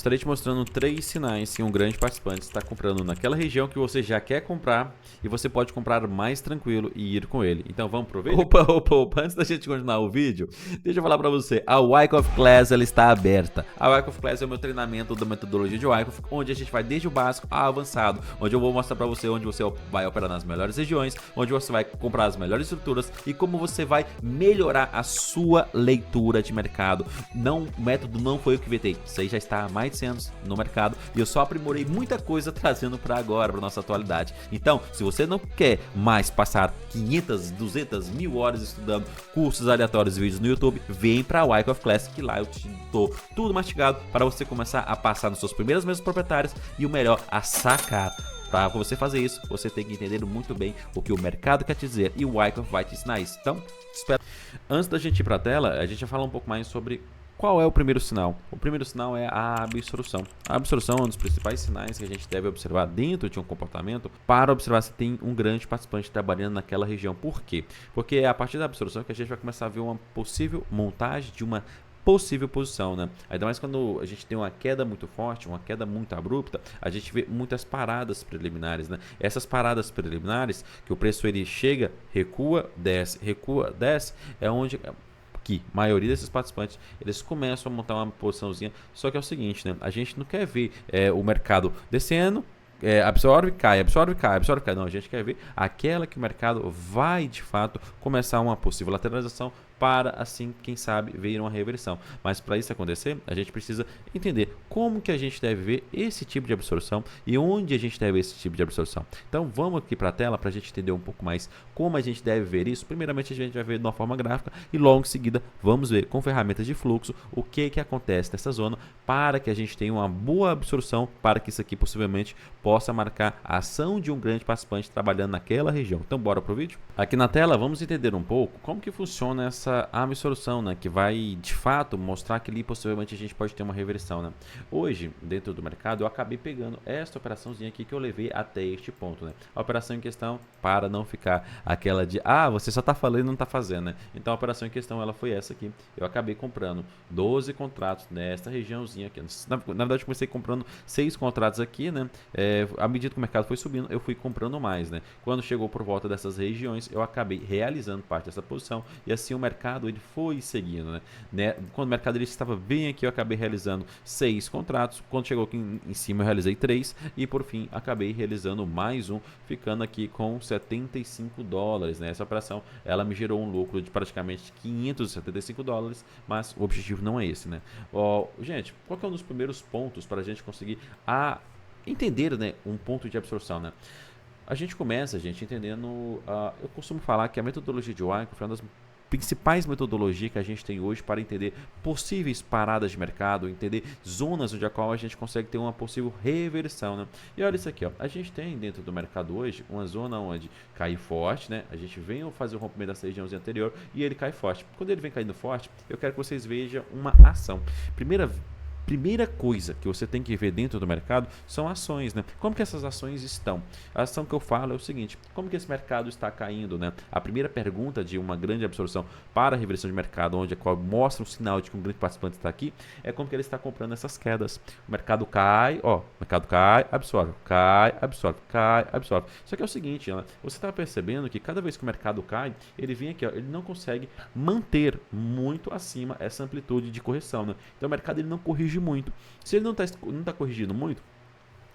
estarei te mostrando 3 sinais que um grande participante está comprando naquela região que você já quer comprar e você pode comprar mais tranquilo e ir com ele. Então vamos pro vídeo? Opa, antes da gente continuar o vídeo, deixa eu falar para você, a Wyckoff Class ela está aberta. A Wyckoff Class é o meu treinamento da metodologia de Wyckoff, onde a gente vai desde o básico ao avançado, onde eu vou mostrar para você onde você vai operar nas melhores regiões, onde você vai comprar as melhores estruturas e como você vai melhorar a sua leitura de mercado. O método não foi eu que inventei, isso aí já está há mais de anos no mercado e eu só aprimorei muita coisa trazendo para agora, para nossa atualidade. Então, se você não quer mais passar 500, 200, 1000 horas estudando cursos aleatórios e vídeos no YouTube, vem para a Wyckoff Class, que lá eu te dou tudo mastigado para você começar a passar nas suas primeiras mesas proprietárias e o melhor, a sacar. Para você fazer isso, você tem que entender muito bem o que o mercado quer te dizer e o Wyckoff vai te ensinar isso. Então, espera. Antes da gente ir para a tela, a gente vai falar um pouco mais sobre qual é o primeiro sinal. O primeiro sinal é a absorção. A absorção é um dos principais sinais que a gente deve observar dentro de um comportamento para observar se tem um grande participante trabalhando naquela região. Por quê? Porque é a partir da absorção que a gente vai começar a ver uma possível montagem de uma possível posição, né? Ainda mais quando a gente tem uma queda muito forte, uma queda muito abrupta, a gente vê muitas paradas preliminares, né? Essas paradas preliminares, que o preço ele chega, recua, desce, é onde que a maioria desses participantes eles começam a montar uma posiçãozinha. Só que é o seguinte, né? A gente não quer ver o mercado descendo, absorve, cai, absorve, cai, absorve, cai. Não, a gente quer ver aquela que o mercado vai de fato começar uma possível lateralização para assim, quem sabe, ver uma reversão. Mas para isso acontecer, a gente precisa entender como que a gente deve ver esse tipo de absorção e onde a gente deve ver esse tipo de absorção. Então vamos aqui para a tela para a gente entender um pouco mais como a gente deve ver isso. Primeiramente a gente vai ver de uma forma gráfica e logo em seguida vamos ver com ferramentas de fluxo o que acontece nessa zona para que a gente tenha uma boa absorção, para que isso aqui possivelmente possa marcar a ação de um grande participante trabalhando naquela região. Então bora pro vídeo? Aqui na tela vamos entender um pouco como que funciona essa absorção, né, que vai de fato mostrar que ali possivelmente a gente pode ter uma reversão, né? Hoje, dentro do mercado, eu acabei pegando esta operaçãozinha aqui que eu levei até este ponto, né? A operação em questão, para não ficar aquela de, você só tá falando e não tá fazendo, né? Então a operação em questão, ela foi essa aqui. Eu acabei comprando 12 contratos nesta regiãozinha aqui. Na verdade, eu comecei comprando 6 contratos aqui, né? À medida que o mercado foi subindo, eu fui comprando mais, né? Quando chegou por volta dessas regiões, eu acabei realizando parte dessa posição e assim o mercado ele foi seguindo, né? Quando o mercado ele estava bem aqui, eu acabei realizando 6 contratos. Quando chegou aqui em cima, eu realizei 3 e por fim acabei realizando mais um, ficando aqui com 75 dólares, né? Essa operação ela me gerou um lucro de praticamente 575 dólares, mas o objetivo não é esse, né? Gente, qual que é um dos primeiros pontos para a gente conseguir entender, né, um ponto de absorção, né? A gente começa, entendendo, eu costumo falar que a metodologia de Wyckoff é uma das principais metodologias que a gente tem hoje para entender possíveis paradas de mercado, entender zonas onde a qual a gente consegue ter uma possível reversão, né? E olha isso aqui, ó. A gente tem dentro do mercado hoje uma zona onde cai forte, né? A gente vem fazer o rompimento dessa regiãozinha anterior e ele cai forte. Quando ele vem caindo forte, eu quero que vocês vejam uma ação. Primeira coisa que você tem que ver dentro do mercado são ações, né? Como que essas ações estão? A ação que eu falo é o seguinte, como que esse mercado está caindo, né? A primeira pergunta de uma grande absorção para a reversão de mercado, onde a qual mostra um sinal de que um grande participante está aqui, é como que ele está comprando essas quedas. O mercado cai, absorve, cai, absorve, cai, absorve. Só que é o seguinte, né? Você está percebendo que cada vez que o mercado cai, ele vem aqui, ó, ele não consegue manter muito acima essa amplitude de correção, né? Então o mercado ele não corrige muito. Se ele não tá corrigindo muito,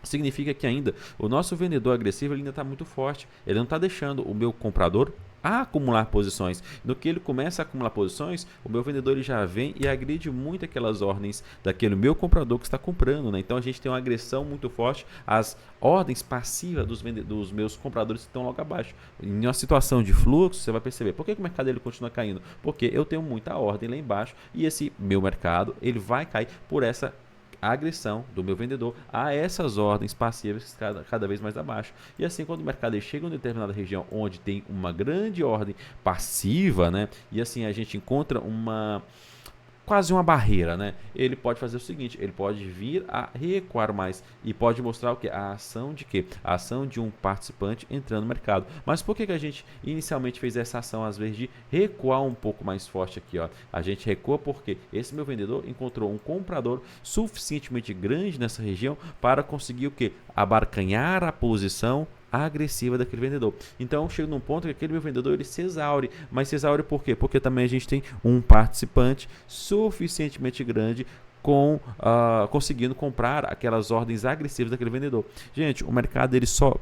significa que ainda o nosso vendedor agressivo ele ainda está muito forte. Ele não está deixando o meu comprador acumular posições. No que ele começa a acumular posições, o meu vendedor ele já vem e agride muito aquelas ordens daquele meu comprador que está comprando, né? Então a gente tem uma agressão muito forte às ordens passivas dos meus compradores que estão logo abaixo. Em uma situação de fluxo, você vai perceber por que o mercado ele continua caindo? Porque eu tenho muita ordem lá embaixo e esse meu mercado ele vai cair por essa a agressão do meu vendedor a essas ordens passivas cada vez mais abaixo. E assim, quando o mercado chega em uma determinada região onde tem uma grande ordem passiva, né? E assim a gente encontra quase uma barreira, né? Ele pode fazer o seguinte, ele pode vir a recuar mais e pode mostrar o que? A ação de quê? A ação de um participante entrando no mercado. Mas por que a gente inicialmente fez essa ação, às vezes, de recuar um pouco mais forte aqui, ó? A gente recua porque esse meu vendedor encontrou um comprador suficientemente grande nessa região para conseguir o quê? Abarcanhar a posição agressiva daquele vendedor. Então chega num ponto que aquele meu vendedor ele se exaure, mas se exaure por quê? Porque também a gente tem um participante suficientemente grande conseguindo comprar aquelas ordens agressivas daquele vendedor. Gente, o mercado ele só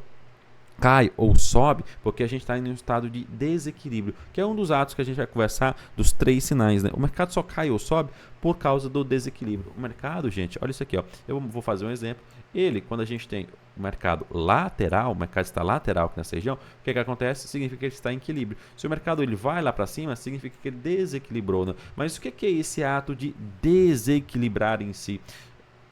cai ou sobe porque a gente está em um estado de desequilíbrio, que é um dos atos que a gente vai conversar dos 3 sinais, né? O mercado só cai ou sobe por causa do desequilíbrio. O mercado, gente, olha isso aqui, ó. Eu vou fazer um exemplo. Ele, quando a gente tem o mercado lateral, o mercado está lateral aqui nessa região, o que acontece? Significa que ele está em equilíbrio. Se o mercado ele vai lá para cima, significa que ele desequilibrou, né? Mas o que é esse ato de desequilibrar em si?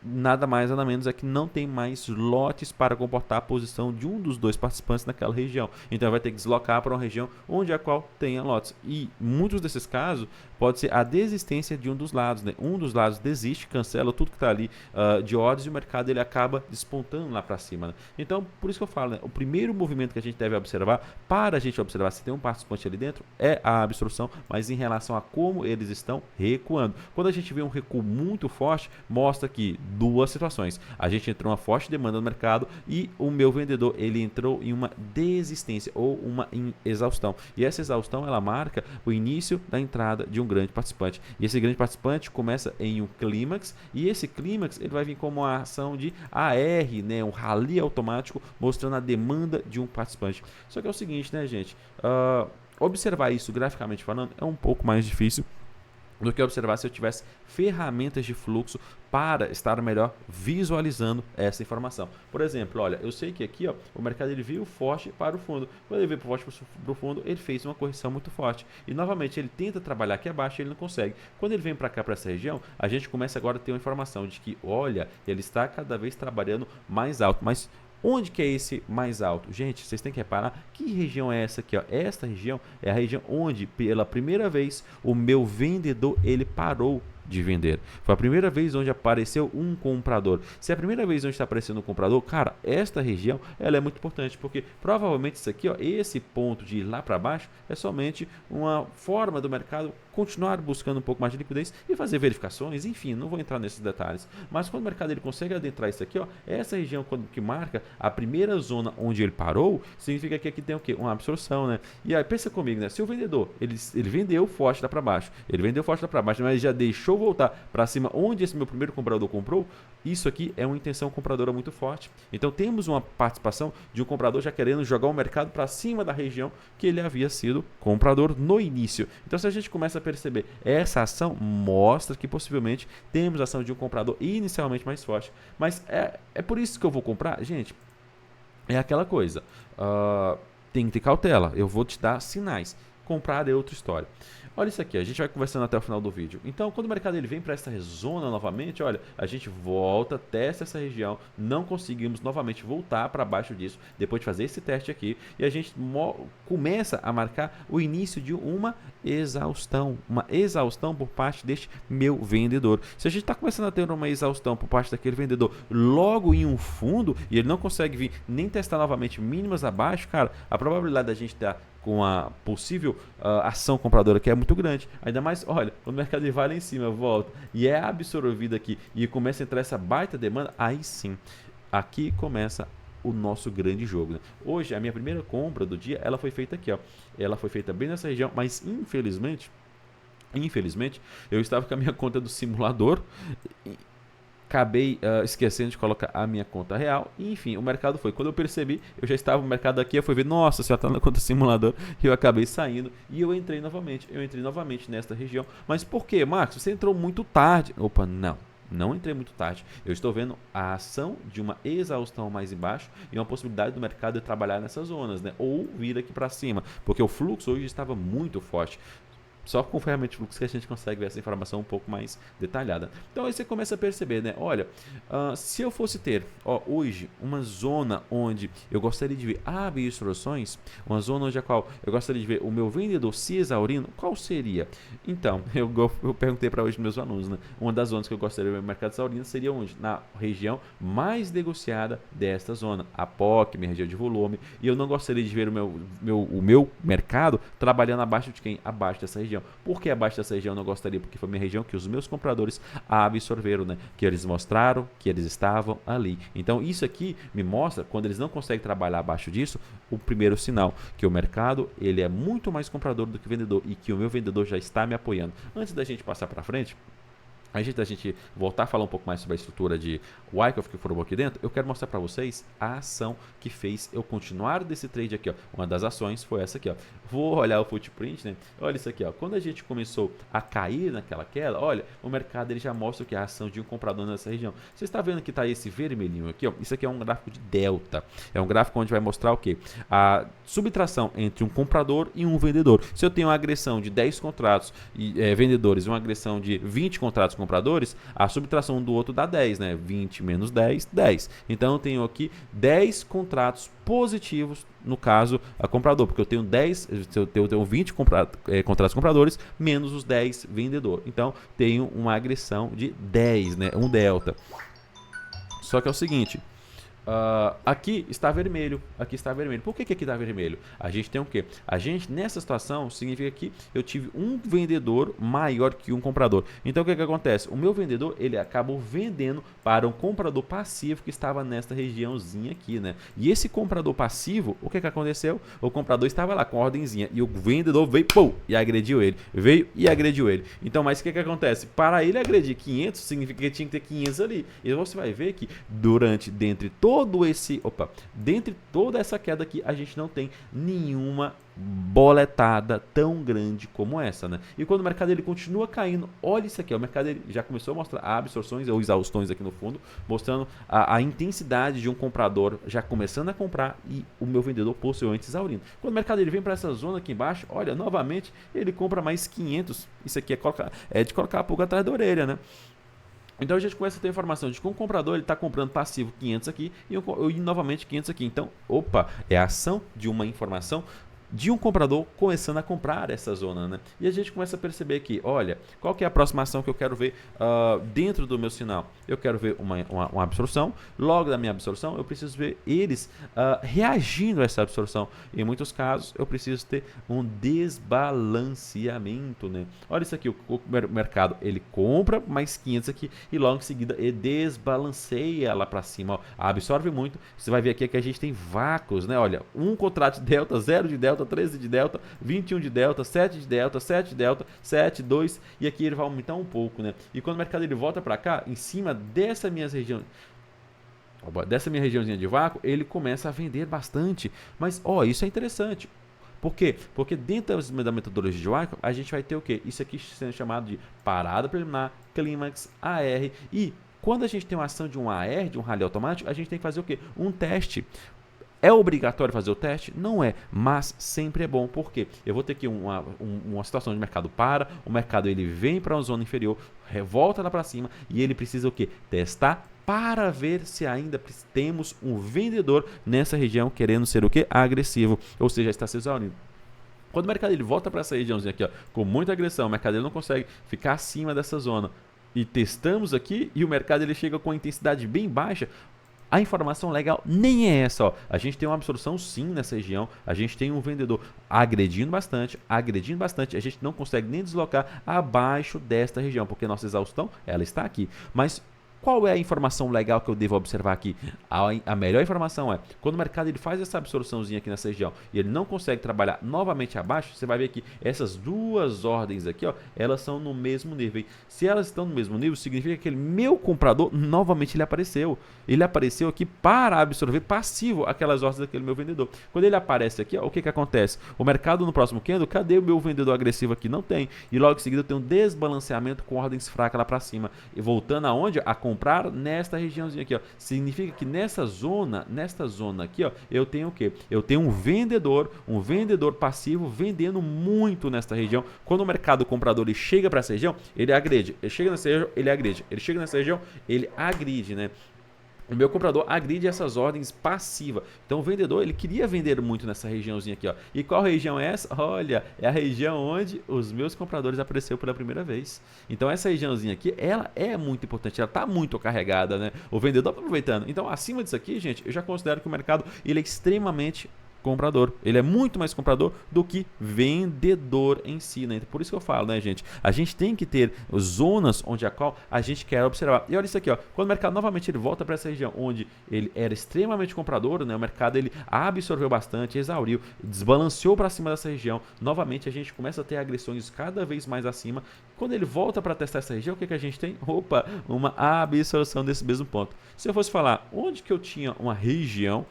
Nada mais nada menos é que não tem mais lotes para comportar a posição de um dos 2 participantes naquela região. Então vai ter que deslocar para uma região onde a qual tenha lotes. E muitos desses casos pode ser a desistência de um dos lados, né? Um dos lados desiste, cancela tudo que está ali de ordens e o mercado ele acaba despontando lá para cima, né? Então por isso que eu falo, né? O primeiro movimento que a gente deve observar, para a gente observar se tem um participante ali dentro, é a absorção, mas em relação a como eles estão recuando. Quando a gente vê um recuo muito forte, mostra que 2 situações. A gente entrou uma forte demanda no mercado e o meu vendedor ele entrou em uma desistência ou uma exaustão. E essa exaustão ela marca o início da entrada de um grande participante. E esse grande participante começa em um clímax e esse clímax ele vai vir como uma ação de AR, né, um rally automático mostrando a demanda de um participante. Só que é o seguinte, né, gente? Observar isso graficamente falando é um pouco mais difícil do que observar se eu tivesse ferramentas de fluxo para estar melhor visualizando essa informação. Por exemplo, olha, eu sei que aqui ó, o mercado ele veio forte para o fundo. Quando ele veio forte para o fundo, ele fez uma correção muito forte. E novamente ele tenta trabalhar aqui abaixo e ele não consegue. Quando ele vem para cá, para essa região, a gente começa agora a ter uma informação de que, olha, ele está cada vez trabalhando mais alto. Mas onde que é esse mais alto? Gente, vocês têm que reparar que região é essa aqui, ó. Esta região é a região onde, pela primeira vez, o meu vendedor ele parou de vender. Foi a primeira vez onde apareceu um comprador. Se é a primeira vez onde está aparecendo um comprador, cara, esta região ela é muito importante, porque provavelmente isso aqui, ó, esse ponto de ir lá para baixo é somente uma forma do mercado continuar buscando um pouco mais de liquidez e fazer verificações, enfim, não vou entrar nesses detalhes. Mas quando o mercado ele consegue adentrar isso aqui, ó, essa região que marca a primeira zona onde ele parou, significa que aqui tem o quê? Uma absorção, né? E aí pensa comigo, né? Se o vendedor, ele vendeu forte lá para baixo, ele vendeu forte lá para baixo, mas já deixou voltar para cima onde esse meu primeiro comprador comprou, isso aqui é uma intenção compradora muito forte. Então temos uma participação de um comprador já querendo jogar o mercado para cima da região que ele havia sido comprador no início. Então se a gente começa a perceber essa ação, mostra que possivelmente temos a ação de um comprador inicialmente mais forte. Mas é por isso que eu vou comprar? Gente, é aquela coisa, tem que ter cautela, eu vou te dar sinais. Comprar é outra história. Olha isso aqui, a gente vai conversando até o final do vídeo. Então, quando o mercado ele vem para essa zona novamente, olha, a gente volta, testa essa região, não conseguimos novamente voltar para baixo disso, depois de fazer esse teste aqui, e a gente começa a marcar o início de uma exaustão por parte deste meu vendedor. Se a gente está começando a ter uma exaustão por parte daquele vendedor logo em um fundo, e ele não consegue vir nem testar novamente mínimas abaixo, cara, a probabilidade da gente estar com a possível ação compradora que é muito grande. Ainda mais, olha, quando o mercado vai lá em cima, volta e é absorvido aqui e começa a entrar essa baita demanda, aí sim, aqui começa o nosso grande jogo, né? Hoje, a minha primeira compra do dia, ela foi feita aqui, ó. Ela foi feita bem nessa região, mas infelizmente, eu estava com a minha conta do simulador acabei esquecendo de colocar a minha conta real. E, enfim, o mercado foi. Quando eu percebi, eu já estava no mercado aqui, eu fui ver, nossa, você já está na conta simulador. E eu acabei saindo e eu entrei novamente. Eu entrei novamente nesta região. Mas por quê, Marcos? Você entrou muito tarde. Opa, não entrei muito tarde. Eu estou vendo a ação de uma exaustão mais embaixo e uma possibilidade do mercado de trabalhar nessas zonas, né? Ou vir aqui para cima, porque o fluxo hoje estava muito forte. Só com ferramenta de fluxo que a gente consegue ver essa informação um pouco mais detalhada. Então aí você começa a perceber, né? Olha, se eu fosse ter hoje uma zona onde eu gostaria de ver absorções, uma zona onde a qual eu gostaria de ver o meu vendedor se exaurindo, qual seria? Então, eu perguntei para hoje meus alunos, né? Uma das zonas que eu gostaria de ver o mercado exaurindo seria onde? Na região mais negociada desta zona, a POC, minha região de volume, e eu não gostaria de ver o meu mercado trabalhando abaixo de quem? Abaixo dessa região. Por que abaixo dessa região eu não gostaria? Porque foi minha região que os meus compradores absorveram, né? Que eles mostraram que eles estavam ali. Então isso aqui me mostra, quando eles não conseguem trabalhar abaixo disso, o primeiro sinal, que o mercado ele é muito mais comprador do que vendedor e que o meu vendedor já está me apoiando. Antes da gente passar para frente, antes da gente voltar a falar um pouco mais sobre a estrutura de Wyckoff que formou aqui dentro, eu quero mostrar para vocês a ação que fez eu continuar desse trade aqui. Ó. Uma das ações foi essa aqui. Ó. Vou olhar o footprint, né? Olha isso aqui. Ó. Quando a gente começou a cair naquela queda, olha, o mercado ele já mostra que a ação de um comprador nessa região. Você está vendo que está esse vermelhinho aqui? Ó. Isso aqui é um gráfico de delta. É um gráfico onde vai mostrar o quê? A subtração entre um comprador e um vendedor. Se eu tenho uma agressão de 10 contratos vendedores e uma agressão de 20 contratos compradores, a subtração um do outro dá 10, né? 20 menos 10, 10. Então eu tenho aqui 10 contratos positivos, no caso, a comprador, porque eu tenho 20 contratos compradores menos os 10 vendedor. Então tenho uma agressão de 10, né? Um delta. Só que é o seguinte, aqui está vermelho, aqui está vermelho. Por que aqui está vermelho? A gente tem o quê? A gente, nessa situação, significa que eu tive um vendedor maior que um comprador. Então, o que acontece? O meu vendedor, ele acabou vendendo para um comprador passivo que estava nesta regiãozinha aqui, né? E esse comprador passivo, o que aconteceu? O comprador estava lá com a ordenzinha e o vendedor veio, pô, e agrediu ele. Veio e agrediu ele. Então, mas o que acontece? Para ele agredir 500, significa que tinha que ter 500 ali. E você vai ver que dentre toda essa queda aqui, a gente não tem nenhuma boletada tão grande como essa, né? E quando o mercado ele continua caindo, olha isso aqui, ó, o mercado ele já começou a mostrar absorções ou exaustões aqui no fundo, mostrando a intensidade de um comprador já começando a comprar e o meu vendedor possivelmente exaurindo. Quando o mercado ele vem para essa zona aqui embaixo, olha, novamente ele compra mais 500. Isso aqui é de colocar a pulga atrás da orelha, né? Então a gente começa a ter informação de que um comprador ele está comprando passivo 500 aqui e novamente 500 aqui. Então, opa, é a ação de uma informação de um comprador começando a comprar essa zona, né? E a gente começa a perceber que, olha, qual que é a próxima ação que eu quero ver dentro do meu sinal? Eu quero ver uma absorção, logo da minha absorção eu preciso ver eles reagindo a essa absorção. Em muitos casos eu preciso ter um desbalanceamento, né? Olha isso aqui, o mercado ele compra mais 500 aqui e logo em seguida ele desbalanceia lá para cima, ó, absorve muito. Você vai ver aqui que a gente tem vácuos, né? Olha, um contrato de delta, 0 de delta, 13 de delta, 21 de delta, 7 de delta, 7 de delta, 7, 2, e aqui ele vai aumentar um pouco, né? E quando o mercado ele volta para cá, em cima dessa minha regiãozinha de vácuo, ele começa a vender bastante. Mas, ó, isso é interessante. Por quê? Porque dentro da metodologia de Wyckoff, a gente vai ter o quê? Isso aqui sendo chamado de parada preliminar, clímax, AR, e quando a gente tem uma ação de um AR, de um rally automático, a gente tem que fazer o quê? Um teste. É obrigatório fazer o teste? Não é, mas sempre é bom. Por quê? Eu vou ter aqui uma situação de mercado para, o mercado ele vem para uma zona inferior, volta lá para cima e ele precisa o quê? Testar para ver se ainda temos um vendedor nessa região querendo ser o quê? Agressivo, ou seja, está se exaurindo. Quando o mercado ele volta para essa regiãozinha aqui, ó, com muita agressão, o mercado ele não consegue ficar acima dessa zona e testamos aqui e o mercado ele chega com a intensidade bem baixa. A informação legal nem é essa, ó. A gente tem uma absorção sim nessa região, a gente tem um vendedor agredindo bastante, a gente não consegue nem deslocar abaixo desta região, porque nossa exaustão, ela está aqui. Mas qual é a informação legal que eu devo observar aqui? A melhor informação é, quando o mercado ele faz essa absorçãozinha aqui nessa região e ele não consegue trabalhar novamente abaixo, você vai ver que essas duas ordens aqui, ó, elas são no mesmo nível. Se elas estão no mesmo nível, significa que aquele meu comprador, novamente ele apareceu. Ele apareceu aqui para absorver passivo aquelas ordens daquele meu vendedor. Quando ele aparece aqui, ó, o que acontece? O mercado no próximo candle, cadê o meu vendedor agressivo aqui? Não tem. E logo em seguida tem um desbalanceamento com ordens fracas lá para cima. E voltando aonde? A comprar nesta regiãozinha aqui, ó. Significa que nesta zona aqui, ó, eu tenho o quê? Eu tenho um vendedor passivo vendendo muito nesta região. Quando o mercado comprador ele chega para essa região, ele agride. Ele chega nessa região, ele agride. Ele chega nessa região, ele agride, né? O meu comprador agride essas ordens passivas. Então o vendedor, ele queria vender muito nessa regiãozinha aqui, ó. E qual região é essa? Olha, é a região onde os meus compradores apareceram pela primeira vez. Então essa regiãozinha aqui, ela é muito importante, ela está muito carregada, né? O vendedor aproveitando. Então acima disso aqui, gente, eu já considero que o mercado ele é extremamente comprador. Ele é muito mais comprador do que vendedor em si, né? Então, por isso que eu falo, né, gente? A gente tem que ter zonas onde a qual a gente quer observar. E olha isso aqui, ó. Quando o mercado novamente ele volta para essa região onde ele era extremamente comprador, né? O mercado ele absorveu bastante, exauriu, desbalanceou para cima dessa região. Novamente a gente começa a ter agressões cada vez mais acima. Quando ele volta para testar essa região, o que que a gente tem? Opa, uma absorção desse mesmo ponto. Se eu fosse falar onde que eu tinha uma região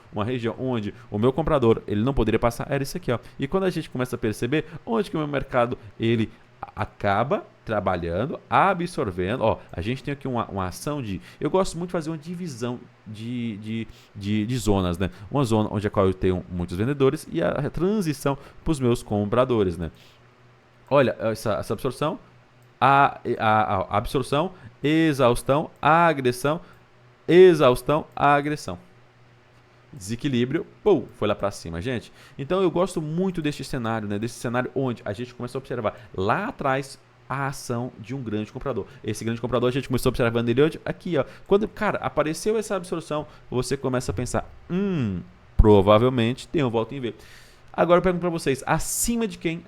onde o meu comprador ele não poderia passar, era isso aqui, ó. E quando a gente começa a perceber onde que o meu mercado ele acaba trabalhando, absorvendo, ó, a gente tem aqui uma ação de, eu gosto muito de fazer uma divisão de zonas, né? Uma zona onde a qual eu tenho muitos vendedores e a transição para os meus compradores, né? Olha essa absorção, a absorção, exaustão, a agressão, exaustão, a agressão. Desequilíbrio, pum, foi lá para cima, gente. Então eu gosto muito deste cenário, né? Desse cenário onde a gente começa a observar lá atrás a ação de um grande comprador. Esse grande comprador a gente começou observando ele hoje aqui, ó. Quando, cara, apareceu essa absorção, você começa a pensar, provavelmente tem um volta em V. Agora eu pergunto para vocês, acima de quem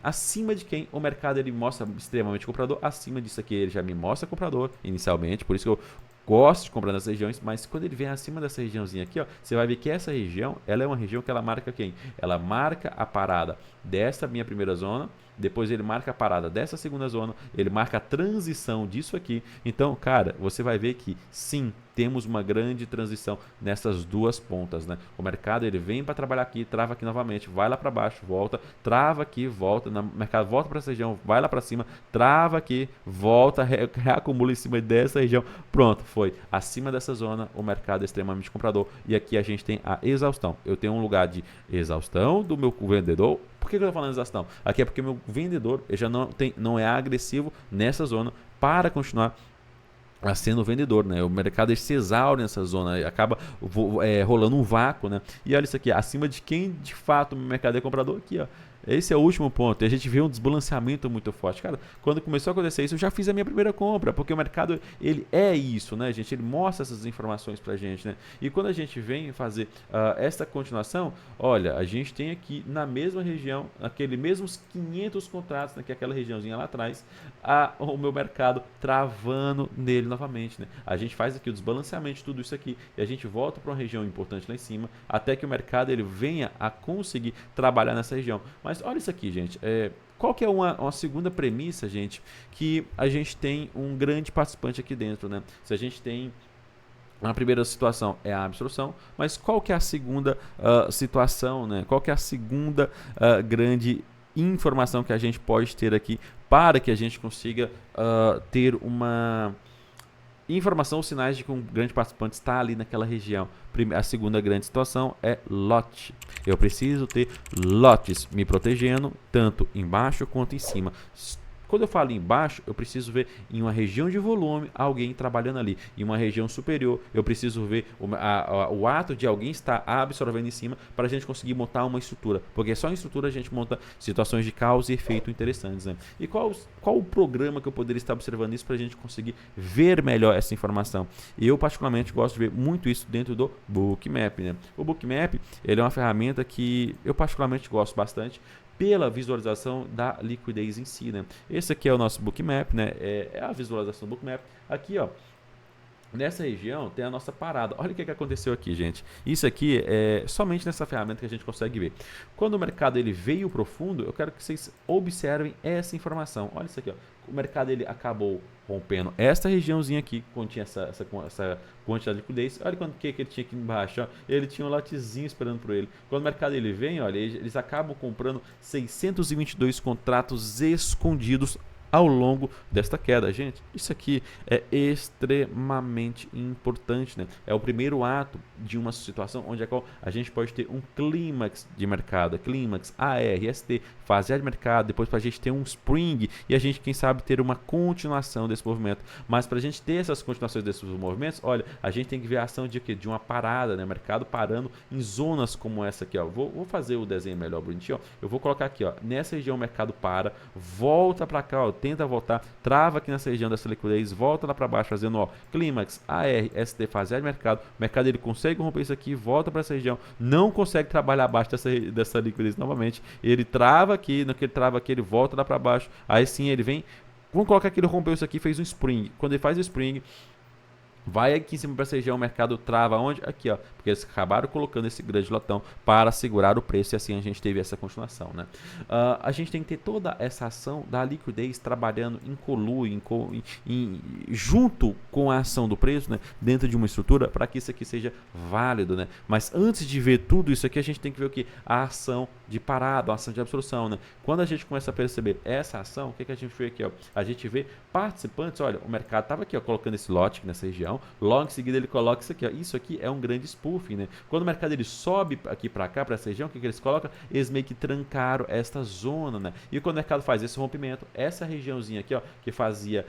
o mercado ele mostra extremamente comprador, acima disso aqui ele já me mostra comprador inicialmente, por isso que eu gosto de comprar nas regiões, mas quando ele vem acima dessa regiãozinha aqui, ó, você vai ver que essa região, ela é uma região que ela marca quem? Ela marca a parada dessa minha primeira zona, depois ele marca a parada dessa segunda zona, ele marca a transição disso aqui. Então, cara, você vai ver que sim, temos uma grande transição nessas duas pontas, né? O mercado ele vem para trabalhar aqui, trava aqui novamente, vai lá para baixo, volta, trava aqui, volta, o mercado volta para essa região, vai lá para cima, trava aqui, volta, reacumula em cima dessa região. Pronto, foi. Acima dessa zona, o mercado é extremamente comprador e aqui a gente tem a exaustão. Eu tenho um lugar de exaustão do meu vendedor. Por que eu estou falando exaustão? Aqui é porque meu vendedor já não é agressivo nessa zona para continuar sendo vendedor, né? O mercado se exaure nessa zona, acaba rolando um vácuo, né? E olha isso aqui, acima de quem de fato o mercado é comprador, aqui, ó. Esse é o último ponto. E a gente vê um desbalanceamento muito forte. Cara, quando começou a acontecer isso, eu já fiz a minha primeira compra, porque o mercado, ele é isso, né, gente? Ele mostra essas informações pra gente, né? E quando a gente vem fazer essa continuação, olha, a gente tem aqui na mesma região, aquele mesmos 500 contratos, né, que é aquela regiãozinha lá atrás, o meu mercado travando nele novamente, né? A gente faz aqui o desbalanceamento de tudo isso aqui e a gente volta para uma região importante lá em cima, até que o mercado ele venha a conseguir trabalhar nessa região. Mas olha isso aqui, gente. Qual que é uma segunda premissa, gente? Que a gente tem um grande participante aqui dentro, né? Se a gente tem a primeira situação é a absorção, mas qual que é a segunda situação, né? Qual que é a segunda grande informação que a gente pode ter aqui para que a gente consiga ter uma informação ou sinais de que um grande participante está ali naquela região? A segunda grande situação é lote. Eu preciso ter lotes me protegendo, tanto embaixo quanto em cima. Quando eu falo embaixo, eu preciso ver em uma região de volume alguém trabalhando ali. Em uma região superior, eu preciso ver o ato de alguém estar absorvendo em cima para a gente conseguir montar uma estrutura. Porque só em estrutura a gente monta situações de causa e efeito interessantes, né? E qual o programa que eu poderia estar observando isso para a gente conseguir ver melhor essa informação? Eu particularmente gosto de ver muito isso dentro do Bookmap, né? O Bookmap, ele é uma ferramenta que eu particularmente gosto bastante pela visualização da liquidez em si, né? Esse aqui é o nosso Bookmap, né? É a visualização do Bookmap. Aqui, ó, nessa região tem a nossa parada. Olha o que aconteceu aqui, gente. Isso aqui é somente nessa ferramenta que a gente consegue ver. Quando o mercado ele veio profundo, eu quero que vocês observem essa informação. Olha isso aqui, ó. O mercado ele acabou rompendo esta regiãozinha aqui, que continha essa quantidade de liquidez. Olha quanto que ele tinha aqui embaixo, ó. Ele tinha um lotezinho esperando por ele. Quando o mercado ele vem, olha, eles acabam comprando 622 contratos escondidos ao longo desta queda. Gente, isso aqui é extremamente importante, né? É o primeiro ato de uma situação onde a gente pode ter um clímax de mercado, clímax, AR, ST, fase de mercado, depois para a gente ter um spring e a gente, quem sabe, ter uma continuação desse movimento. Mas para a gente ter essas continuações desses movimentos, olha, a gente tem que ver a ação de quê? De uma parada, né? Mercado parando em zonas como essa aqui, ó. Vou fazer o desenho melhor, bonitinho, ó. Eu vou colocar aqui, ó, nessa região o mercado para, volta para cá, ó, tenta voltar, trava aqui nessa região dessa liquidez, volta lá para baixo, fazendo, ó, clímax, AR, ST, fase de mercado. O mercado ele consegue romper isso aqui, volta para essa região, não consegue trabalhar abaixo dessa liquidez novamente, ele trava aqui, no que ele trava aqui, ele volta lá para baixo, aí sim ele vem, vamos colocar que ele rompeu isso aqui, fez um spring. Quando ele faz o spring, vai aqui em cima para essa região, o mercado trava onde? Aqui, ó, porque eles acabaram colocando esse grande lotão para segurar o preço e assim a gente teve essa continuação, né? A gente tem que ter toda essa ação da liquidez trabalhando em colui, junto com a ação do preço, né? Dentro de uma estrutura para que isso aqui seja válido, né? Mas antes de ver tudo isso aqui, a gente tem que ver o que? A ação de parada, a ação de absorção, né? Quando a gente começa a perceber essa ação, o que a gente vê aqui, ó? A gente vê participantes, olha, o mercado estava aqui, ó, colocando esse lote nessa região. Logo em seguida ele coloca isso aqui, ó. Isso aqui é um grande spoofing, né? Quando o mercado ele sobe aqui para cá, para essa região, o que eles colocam? Eles meio que trancaram esta zona, né? E quando o mercado faz esse rompimento, essa regiãozinha aqui, ó, que fazia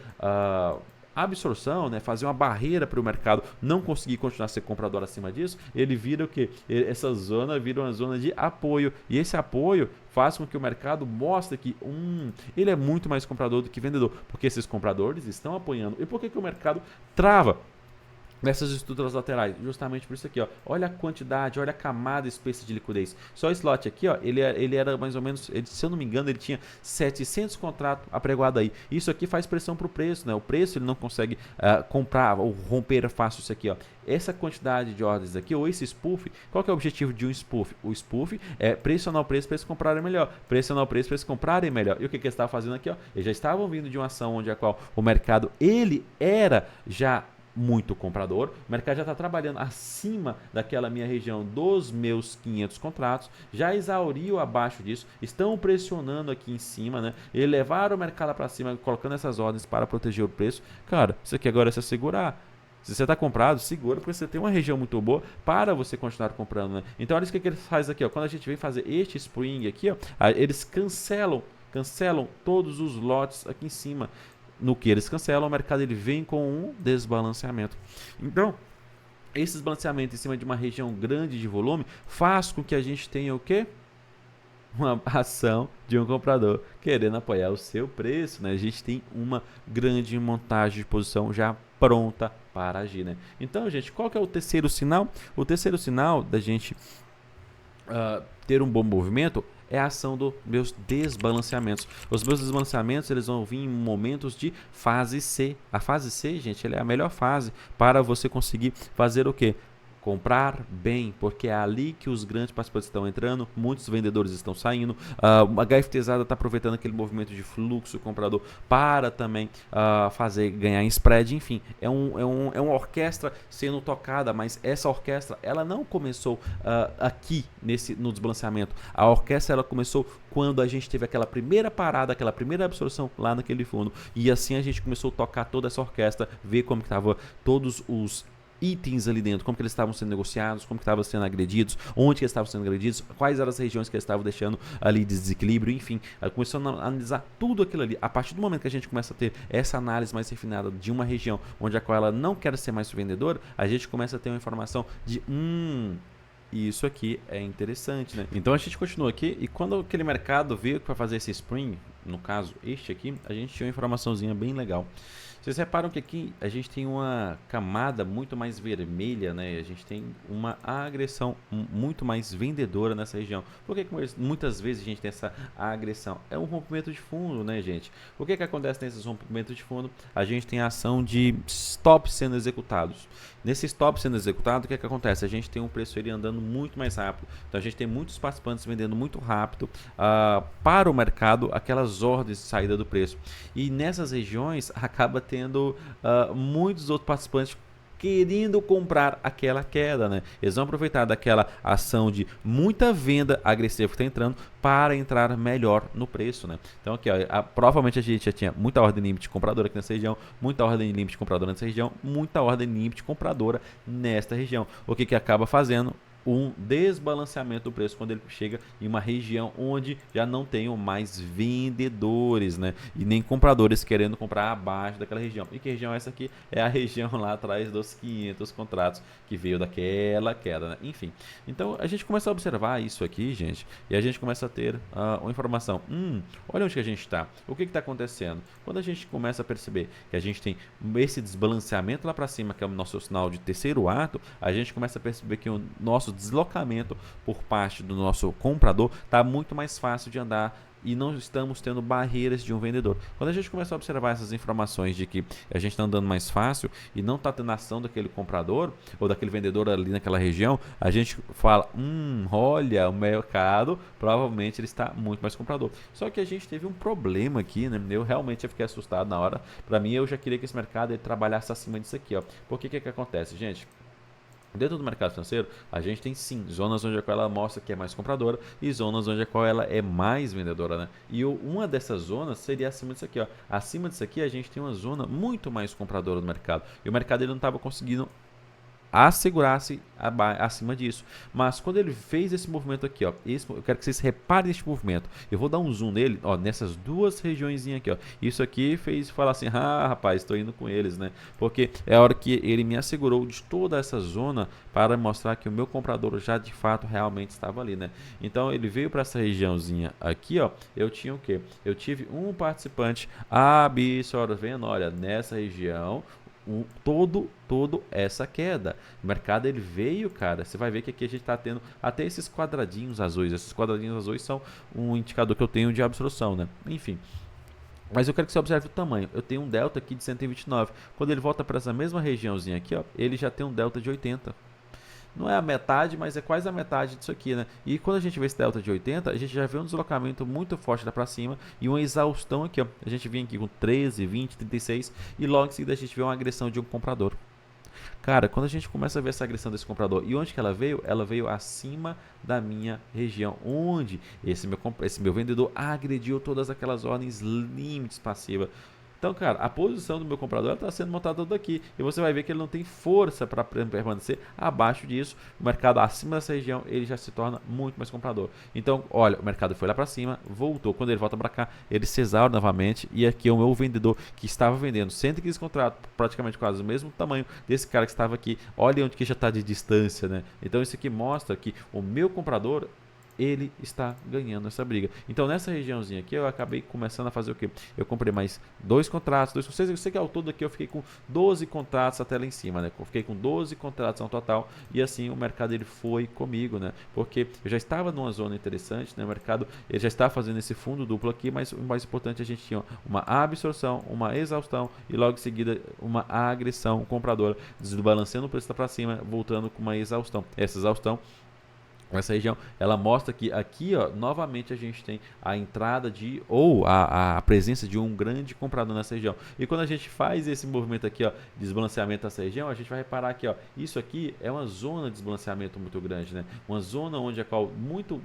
absorção, né, fazer uma barreira para o mercado não conseguir continuar a ser comprador acima disso, ele vira o que? Essa zona vira uma zona de apoio, e esse apoio faz com que o mercado mostre que ele é muito mais comprador do que vendedor, porque esses compradores estão apoiando. E por que o mercado trava nessas estruturas laterais? Justamente por isso aqui, ó. Olha a quantidade, olha a camada espessa de liquidez. Só esse lote aqui, ó, ele era mais ou menos, se eu não me engano, ele tinha 700 contratos apregoados aí. Isso aqui faz pressão para o preço, né? O preço ele não consegue comprar ou romper fácil isso aqui, ó. Essa quantidade de ordens aqui, ou esse spoof, qual que é o objetivo de um spoof? O spoof é pressionar o preço para eles comprarem melhor, pressionar o preço para eles comprarem melhor. E o que eles estavam fazendo aqui, ó? Eles já estavam vindo de uma ação onde a qual o mercado ele era já muito comprador, o mercado já está trabalhando acima daquela minha região dos meus 500 contratos, já exauriu abaixo disso, estão pressionando aqui em cima, né? E levaram o mercado para cima, colocando essas ordens para proteger o preço. Cara, isso aqui agora é se segurar. Se você está comprado, segura, porque você tem uma região muito boa para você continuar comprando, né? Então, olha isso que eles fazem aqui, ó. Quando a gente vem fazer este spring aqui, ó, eles cancelam todos os lotes aqui em cima. No que eles cancelam, o mercado ele vem com um desbalanceamento. Então, esse desbalanceamento em cima de uma região grande de volume faz com que a gente tenha o quê? Uma ação de um comprador querendo apoiar o seu preço, né? A gente tem uma grande montagem de posição já pronta para agir, né? Então, gente, qual que é o terceiro sinal? O terceiro sinal da gente ter um bom movimento é a ação dos meus desbalanceamentos. Os meus desbalanceamentos eles vão vir em momentos de fase C. A fase C, gente, ela é a melhor fase para você conseguir fazer o quê? Comprar bem, porque é ali que os grandes participantes estão entrando, muitos vendedores estão saindo, a HFTzada está aproveitando aquele movimento de fluxo comprador para também fazer ganhar em spread, enfim, é uma orquestra sendo tocada, mas essa orquestra ela não começou aqui no desbalanceamento, a orquestra ela começou quando a gente teve aquela primeira parada, aquela primeira absorção lá naquele fundo, e assim a gente começou a tocar toda essa orquestra, ver como que estava todos os itens ali dentro, como que eles estavam sendo negociados, como que estavam sendo agredidos, onde que eles estavam sendo agredidos, quais eram as regiões que eles estavam deixando ali de desequilíbrio, enfim, começou a analisar tudo aquilo ali. A partir do momento que a gente começa a ter essa análise mais refinada de uma região onde a qual ela não quer ser mais vendedora, a gente começa a ter uma informação de e isso aqui é interessante, né? Então a gente continua aqui e quando aquele mercado veio para fazer esse spring, no caso este aqui, a gente tinha uma informaçãozinha bem legal. Vocês reparam que aqui a gente tem uma camada muito mais vermelha, né? A gente tem uma agressão muito mais vendedora nessa região. Por que muitas vezes a gente tem essa agressão? É um rompimento de fundo, né, gente? O que acontece nesses rompimentos de fundo? A gente tem a ação de stops sendo executados. Nesse stop sendo executado, o que acontece? A gente tem um preço ele andando muito mais rápido. Então a gente tem muitos participantes vendendo muito rápido para o mercado aquelas ordens de saída do preço. E nessas regiões acaba tendo muitos outros participantes querendo comprar aquela queda, né? Eles vão aproveitar daquela ação de muita venda agressiva que está entrando para entrar melhor no preço, né? Então aqui, ó, provavelmente a gente já tinha muita ordem limite compradora aqui nessa região, muita ordem limite compradora nessa região, muita ordem limite compradora nesta região. O que acaba fazendo? Um desbalanceamento do preço quando ele chega em uma região onde já não tenham mais vendedores, né? E nem compradores querendo comprar abaixo daquela região. E que região é essa aqui? É a região lá atrás dos 500 contratos que veio daquela queda, né? Enfim, então a gente começa a observar isso aqui, gente, e a gente começa a ter uma informação. Olha onde que a gente está. O que está acontecendo? Quando a gente começa a perceber que a gente tem esse desbalanceamento lá para cima, que é o nosso sinal de terceiro ato, a gente começa a perceber que o nosso deslocamento por parte do nosso comprador está muito mais fácil de andar e não estamos tendo barreiras de um vendedor. Quando a gente começa a observar essas informações de que a gente está andando mais fácil e não está tendo ação daquele comprador ou daquele vendedor ali naquela região, a gente fala, olha, o mercado provavelmente ele está muito mais comprador. Só que a gente teve um problema aqui, né? Eu realmente fiquei assustado na hora. Para mim, eu já queria que esse mercado ele trabalhasse acima disso aqui, ó. Porque que acontece, gente? Dentro do mercado financeiro, a gente tem sim zonas onde a qual ela mostra que é mais compradora e zonas onde a qual ela é mais vendedora, né? E uma dessas zonas seria acima disso aqui, ó. Acima disso aqui a gente tem uma zona muito mais compradora do mercado. E o mercado ele não estava conseguindo assegurar-se acima disso. Mas quando ele fez esse movimento aqui, ó, eu quero que vocês reparem nesse movimento. Eu vou dar um zoom nele, ó, nessas duas regiões aqui, ó. Isso aqui fez falar assim, rapaz, estou indo com eles, né? Porque é a hora que ele me assegurou de toda essa zona para mostrar que o meu comprador já de fato realmente estava ali, né? Então ele veio para essa regiãozinha aqui, ó. Eu tinha o quê? Eu tive um participante absorvendo, olha, nessa região todo essa queda. O mercado ele veio, cara. Você vai ver que aqui a gente está tendo até esses quadradinhos azuis. Esses quadradinhos azuis são um indicador que eu tenho de absorção, né? Enfim. Mas eu quero que você observe o tamanho. Eu tenho um delta aqui de 129. Quando ele volta para essa mesma regiãozinha aqui, ó, ele já tem um delta de 80. Não é a metade, mas é quase a metade disso aqui, né? E quando a gente vê esse delta de 80, a gente já vê um deslocamento muito forte lá para cima e uma exaustão aqui, ó. A gente vinha aqui com 13, 20, 36 e logo em seguida a gente vê uma agressão de um comprador. Cara, quando a gente começa a ver essa agressão desse comprador, e onde que ela veio? Ela veio acima da minha região, onde esse meu vendedor agrediu todas aquelas ordens limites passivas. Então, cara, a posição do meu comprador está sendo montada toda aqui. E você vai ver que ele não tem força para permanecer abaixo disso. O mercado acima dessa região, ele já se torna muito mais comprador. Então, olha, o mercado foi lá para cima, voltou. Quando ele volta para cá, ele se exaure novamente. E aqui é o meu vendedor que estava vendendo 115 contratos, praticamente quase o mesmo tamanho desse cara que estava aqui. Olha onde que já está de distância, né? Então, isso aqui mostra que o meu comprador ele está ganhando essa briga. Então nessa regiãozinha aqui eu acabei começando a fazer o que? Eu comprei mais dois contratos, eu sei que ao todo aqui eu fiquei com 12 contratos até lá em cima, né? Eu fiquei com 12 contratos no total e assim o mercado ele foi comigo, né? Porque eu já estava numa zona interessante, né? O mercado ele já está fazendo esse fundo duplo aqui, mas o mais importante a gente tinha uma absorção, uma exaustão e logo em seguida uma agressão compradora, desbalanceando o preço para cima, voltando com uma exaustão. Essa exaustão essa região, ela mostra que aqui, ó, novamente a gente tem a entrada de, ou a presença de um grande comprador nessa região. E quando a gente faz esse movimento aqui, ó, desbalanceamento dessa região, a gente vai reparar que, ó, isso aqui é uma zona de desbalanceamento muito grande, né? Uma zona onde a qual muito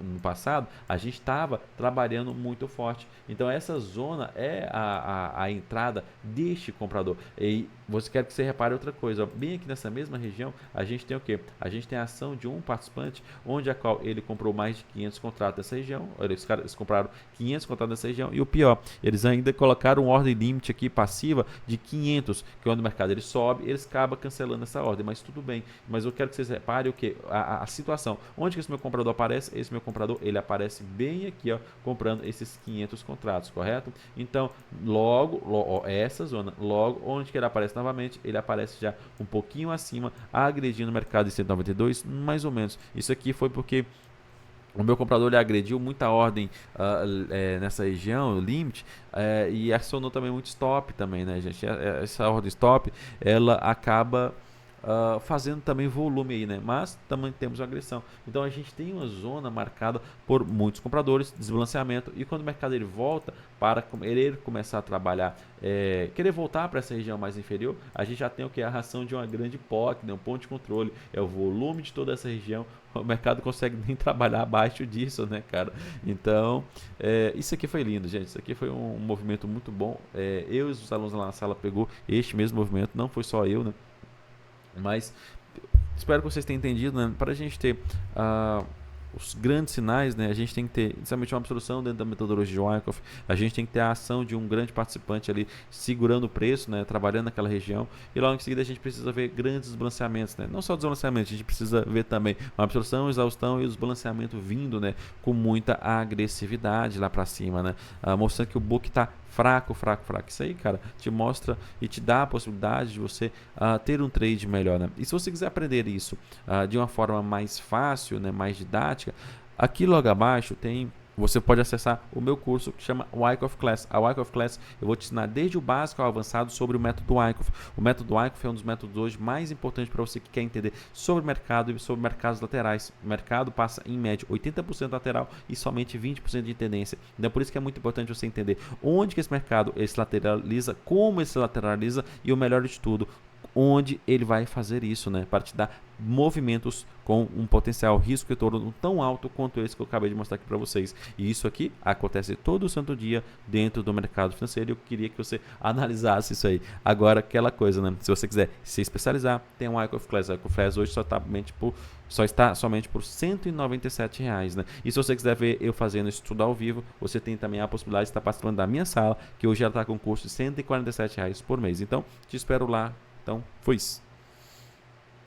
no passado a gente estava trabalhando muito forte. Então essa zona é a entrada deste comprador. E você quer que você repare outra coisa, ó, bem aqui nessa mesma região, a gente tem o que? A gente tem a ação de um participante onde a qual ele comprou mais de 500 contratos dessa região, eles compraram 500 contratos dessa região, e o pior, eles ainda colocaram uma ordem limite aqui passiva de 500, que quando o mercado ele sobe, eles acabam cancelando essa ordem, mas tudo bem, mas eu quero que vocês reparem o que? A situação, onde que esse meu comprador aparece? Esse meu comprador, ele aparece bem aqui, ó, comprando esses 500 contratos, correto? Então, logo essa zona, logo onde que ele aparece novamente, ele aparece já um pouquinho acima, agredindo o mercado de 192, mais ou menos. Isso aqui foi porque o meu comprador ele agrediu muita ordem nessa região, limite, e acionou também muito stop também, né, gente? Essa ordem stop, ela acaba fazendo também volume aí, né? Mas também temos uma agressão. Então a gente tem uma zona marcada por muitos compradores, desbalanceamento, e quando o mercado ele volta para querer começar a trabalhar, querer voltar para essa região mais inferior, a gente já tem o que? A ração de uma grande POC, né? Um ponto de controle, é o volume de toda essa região. O mercado consegue nem trabalhar abaixo disso, né, cara? Então, isso aqui foi lindo, gente. Isso aqui foi um movimento muito bom. Eu e os alunos lá na sala pegou este mesmo movimento, não foi só eu, né? Mas espero que vocês tenham entendido, né? Para a gente ter os grandes sinais, né? A gente tem que ter, inicialmente, uma absorção dentro da metodologia de Wyckoff. A gente tem que ter a ação de um grande participante ali segurando o preço, né? Trabalhando naquela região. E logo em seguida a gente precisa ver grandes desbalanceamentos, né? Não só desbalanceamentos, a gente precisa ver também uma absorção, exaustão e o desbalanceamento vindo, né? Com muita agressividade lá para cima, né? Mostrando que o book está fraco, fraco, fraco. Isso aí, cara, te mostra e te dá a possibilidade de você ter um trade melhor, né? E se você quiser aprender isso de uma forma mais fácil, né, mais didática, aqui logo abaixo tem... Você pode acessar o meu curso que chama Wyckoff Class. A Wyckoff Class eu vou te ensinar desde o básico ao avançado sobre o método Wyckoff. O método Wyckoff é um dos métodos hoje mais importantes para você que quer entender sobre o mercado e sobre mercados laterais. O mercado passa em média 80% lateral e somente 20% de tendência. Então por isso que é muito importante você entender onde que esse mercado se lateraliza, como ele se lateraliza e o melhor de tudo, onde ele vai fazer isso, né, para te dar movimentos com um potencial risco e retorno tão alto quanto esse que eu acabei de mostrar aqui para vocês. E isso aqui acontece todo santo dia dentro do mercado financeiro. Eu queria que você analisasse isso aí. Agora, aquela coisa, né? Se você quiser se especializar, tem um Wyckoff Class. O Wyckoff Class hoje só está somente por R$197, né? E se você quiser ver eu fazendo isso tudo ao vivo, você tem também a possibilidade de estar participando da minha sala, que hoje ela está com um custo de R$147 por mês. Então, te espero lá. Então, foi isso.